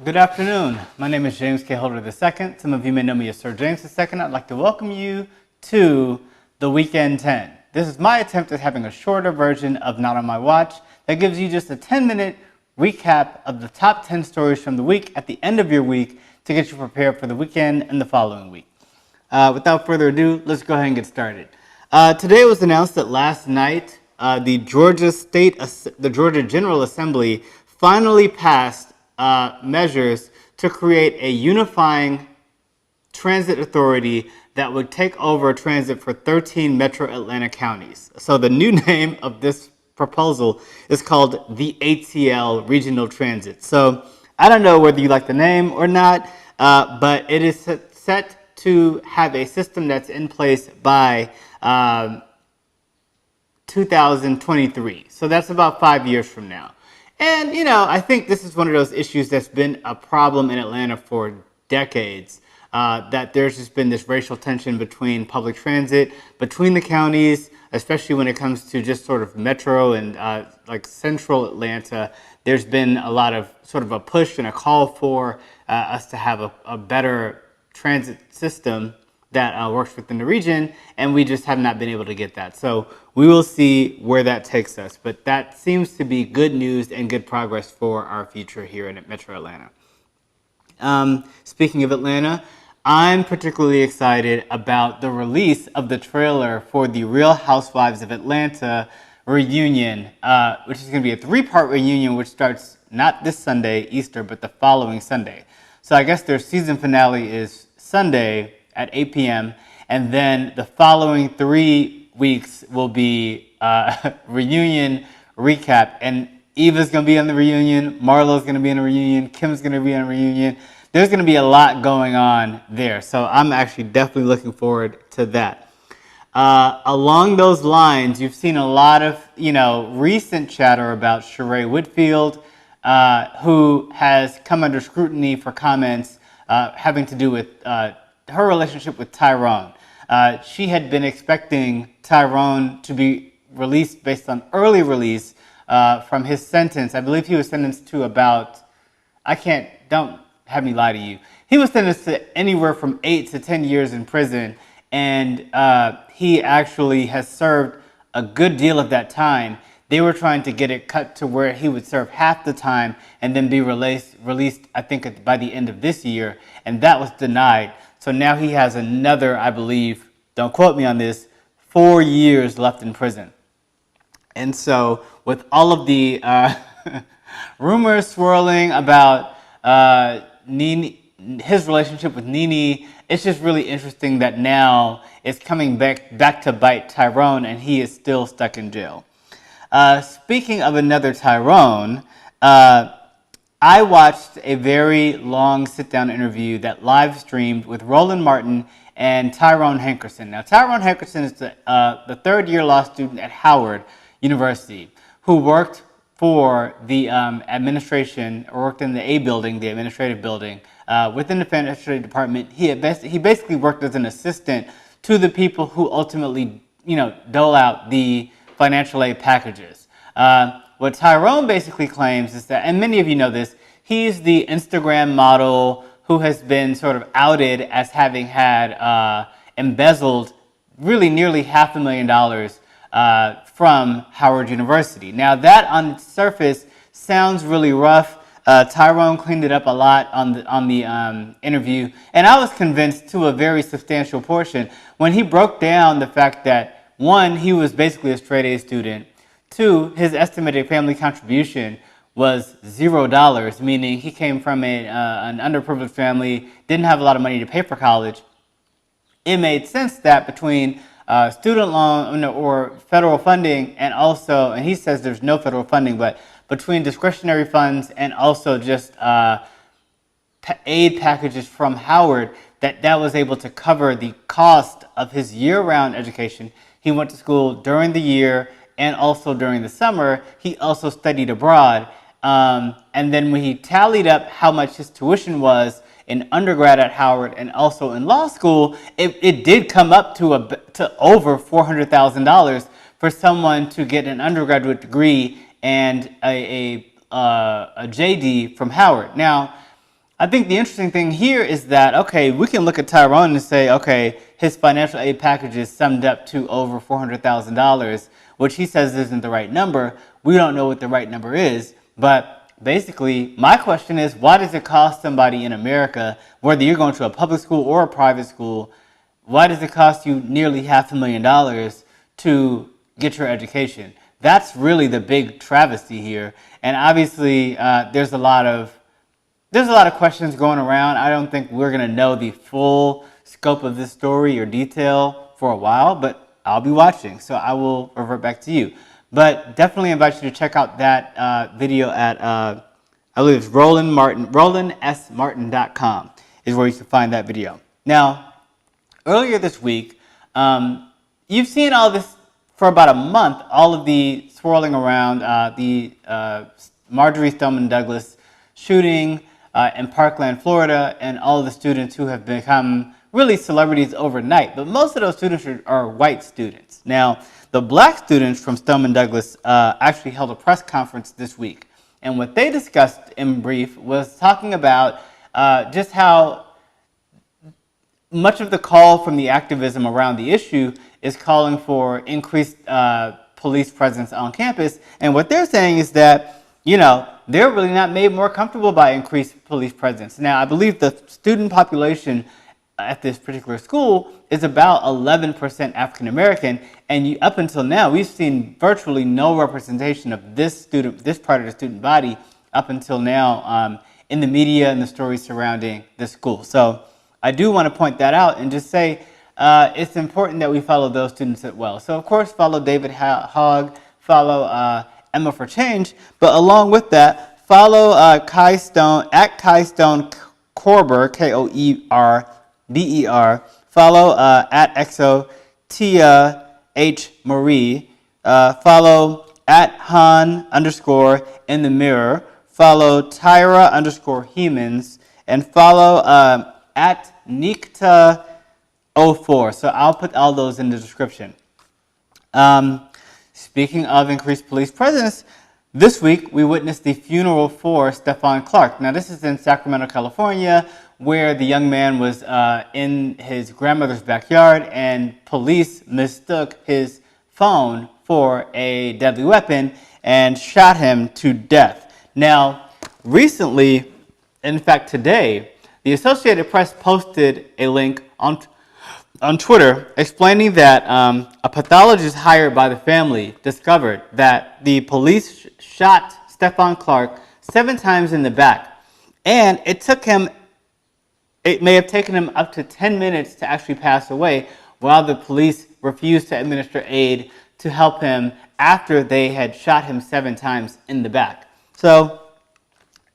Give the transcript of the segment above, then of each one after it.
Good afternoon. My name is James K. Holder II. Some of you may know me as Sir James II. I'd like to welcome you to the Weekend 10. This is my attempt at having a shorter version of Not on My Watch that gives you just a 10-minute recap of the top 10 stories from the week at the end of your week to get you prepared for the weekend and the following week. Without further ado, let's go ahead and get started. Today it was announced that last night the Georgia General Assembly finally passed measures to create a unifying transit authority that would take over transit for 13 metro Atlanta counties. So the new name of this proposal is called the ATL Regional Transit. So I don't know whether you like the name or not, but it is set to have a system that's in place by 2023. So that's about 5 years from now. And, I think this is one of those issues that's been a problem in Atlanta for decades, that there's just been this racial tension between public transit, between the counties, especially when it comes to just sort of metro and like central Atlanta. There's been a lot of sort of a push and a call for us to have a better transit system that works within the region, and we just have not been able to get that. So we will see where that takes us, but that seems to be good news and good progress for our future here in Metro Atlanta. Speaking of Atlanta, I'm particularly excited about the release of the trailer for the Real Housewives of Atlanta reunion, which is going to be a 3-part reunion, which starts not this Sunday, Easter, but the following Sunday. So I guess their season finale is Sunday at 8 p.m. And then the following 3 weeks will be reunion recap. And Eva's going to be on the reunion. Marlo's going to be in a reunion. Kim's going to be on a reunion. There's going to be a lot going on there. So I'm actually definitely looking forward to that. Along those lines, you've seen a lot of, recent chatter about Sheree Whitfield, who has come under scrutiny for comments having to do with her relationship with Tyrone. She had been expecting Tyrone to be released based on early release from his sentence. I believe he was sentenced to about, don't have me lie to you. He was sentenced to anywhere from 8 to 10 years in prison, and he actually has served a good deal of that time. They were trying to get it cut to where he would serve half the time and then be released, I think, by the end of this year, and that was denied. So now he has another, I believe, don't quote me on this, 4 years left in prison. And so with all of the rumors swirling about his relationship with Nene, it's just really interesting that now it's coming back to bite Tyrone, and he is still stuck in jail. Speaking of another Tyrone, I watched a very long sit-down interview that live streamed with Roland Martin and Tyrone Hankerson. Now, Tyrone Hankerson is the third-year law student at Howard University who worked for the administration, or worked in the A building, the administrative building, within the administrative department. He basically worked as an assistant to the people who ultimately, dole out the financial aid packages. What Tyrone basically claims is that, and many of you know this, he's the Instagram model who has been sort of outed as having had embezzled really nearly $500,000 from Howard University. Now that on its surface sounds really rough. Tyrone cleaned it up a lot on the interview, and I was convinced to a very substantial portion when he broke down the fact that, one, he was basically a straight A student. 2, his estimated family contribution was $0, meaning he came from an underprivileged family, didn't have a lot of money to pay for college. It made sense that between student loan or federal funding and he says there's no federal funding, but between discretionary funds and also just aid packages from Howard, that was able to cover the cost of his year-round education. He went to school during the year and also during the summer. He also studied abroad. And then when he tallied up how much his tuition was in undergrad at Howard and also in law school, it did come up to over $400,000 for someone to get an undergraduate degree and a JD from Howard. Now, I think the interesting thing here is that, okay, we can look at Tyrone and say, okay, his financial aid package is summed up to over $400,000, which he says isn't the right number. We don't know what the right number is, but basically, my question is, why does it cost somebody in America, whether you're going to a public school or a private school, why does it cost you nearly $500,000 to get your education? That's really the big travesty here. And obviously, there's a lot of questions going around. I don't think we're going to know the full scope of this story or detail for a while, but I'll be watching, so I will revert back to you. But definitely invite you to check out that video at, I believe it's RolandSMartin.com is where you can find that video. Now, earlier this week, you've seen all this for about a month, all of the swirling around the Marjorie Stoneman Douglas shooting in Parkland, Florida, and all of the students who have become really celebrities overnight. But most of those students are white students. Now, the black students from Stoneman Douglas actually held a press conference this week. And what they discussed in brief was talking about just how much of the call from the activism around the issue is calling for increased police presence on campus. And what they're saying is that, they're really not made more comfortable by increased police presence. Now, I believe the student population at this particular school is about 11% African American, and up until now, we've seen virtually no representation of this part of the student body up until now in the media and the stories surrounding the school. So I do want to point that out and just say it's important that we follow those students as well. So of course, follow David Hogg, follow Emma for Change, but along with that, follow Kai Stone at Kai Stone Korber, Koerber, follow at Exo Tia H Marie, follow at Han _ in the mirror, follow Tyra _ Hemans, and follow at Nikta04. So I'll put all those in the description. Speaking of increased police presence, this week we witnessed the funeral for Stephan Clark. Now this is in Sacramento, California, where the young man was in his grandmother's backyard and police mistook his phone for a deadly weapon and shot him to death. Now, recently, in fact today, the Associated Press posted a link on Twitter explaining that a pathologist hired by the family discovered that the police shot Stephan Clark 7 times in the back, and it may have taken him up to 10 minutes to actually pass away while the police refused to administer aid to help him after they had shot him 7 times in the back. So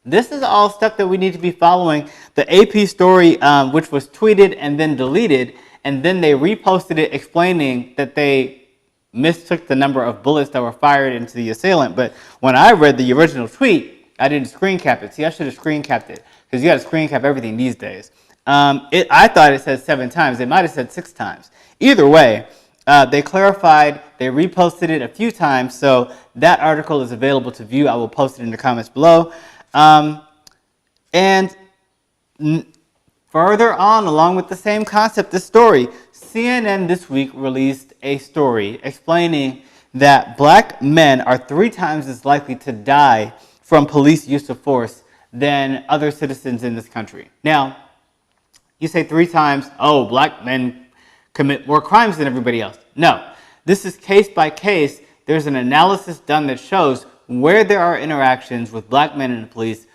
this is all stuff that we need to be following. The AP story, which was tweeted and then deleted, and then they reposted it explaining that they mistook the number of bullets that were fired into the assailant. But when I read the original tweet, I didn't screen cap it. See, I should have screen capped it, because you got to screen cap everything these days. I thought it said 7 times. It might have said 6 times. Either way, they clarified, they reposted it a few times, so that article is available to view. I will post it in the comments below. Further on, along with the same concept, this story, CNN this week released a story explaining that black men are 3 times as likely to die from police use of force than other citizens in this country. Now, you say 3 times, oh, black men commit more crimes than everybody else. No, this is case by case. There's an analysis done that shows where there are interactions with black men and the police,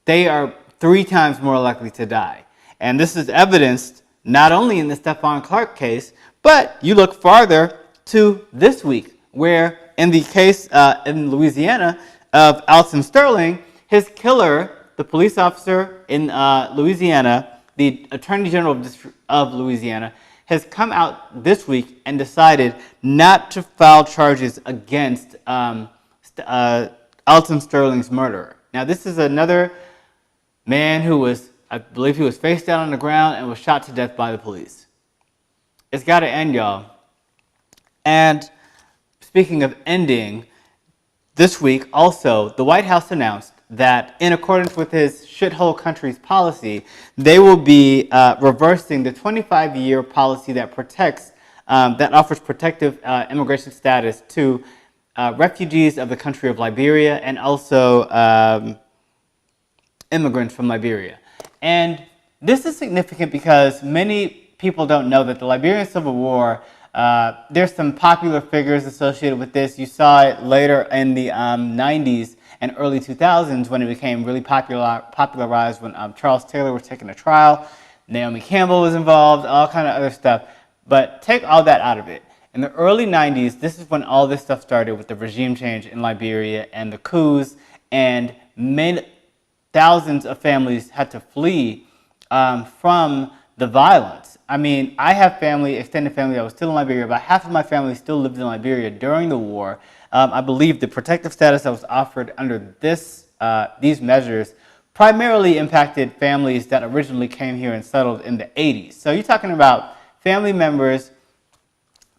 they are 3 times more likely to die. And this is evidenced not only in the Stephan Clark case, but you look farther to this week, where in the case in Louisiana of Alton Sterling, his killer, the police officer in Louisiana, the Attorney General of Louisiana, has come out this week and decided not to file charges against Alton Sterling's murderer. Now, this is another man who was, I believe he was face down on the ground and was shot to death by the police. It's got to end, y'all. And speaking of ending, this week also, the White House announced that in accordance with his shithole country's policy, they will be reversing the 25-year policy that protects, that offers protective immigration status to refugees of the country of Liberia and also immigrants from Liberia. And this is significant because many people don't know that the Liberian Civil War, there's some popular figures associated with this. You saw it later in the 90s and early 2000s when it became really popularized when Charles Taylor was taking a trial. Naomi Campbell was involved, all kind of other stuff. But take all that out of it. In the early 90s, this is when all this stuff started with the regime change in Liberia and the coups, and thousands of families had to flee from the violence. I mean, I have family, extended family that was still in Liberia. About half of my family still lived in Liberia during the war. I believe the protective status that was offered under these measures primarily impacted families that originally came here and settled in the 80s. So you're talking about family members,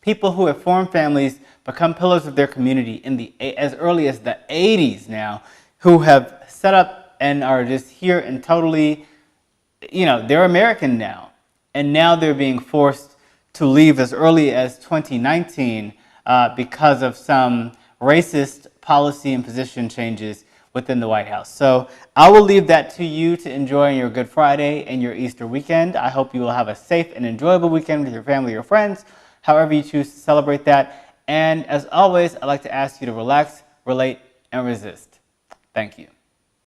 people who have formed families, become pillars of their community as early as the 80s now, who have set up and are just here and totally, they're American now. And now they're being forced to leave as early as 2019 because of some racist policy and position changes within the White House. So I will leave that to you to enjoy your Good Friday and your Easter weekend. I hope you will have a safe and enjoyable weekend with your family or friends, however you choose to celebrate that. And as always, I'd like to ask you to relax, relate, and resist. Thank you.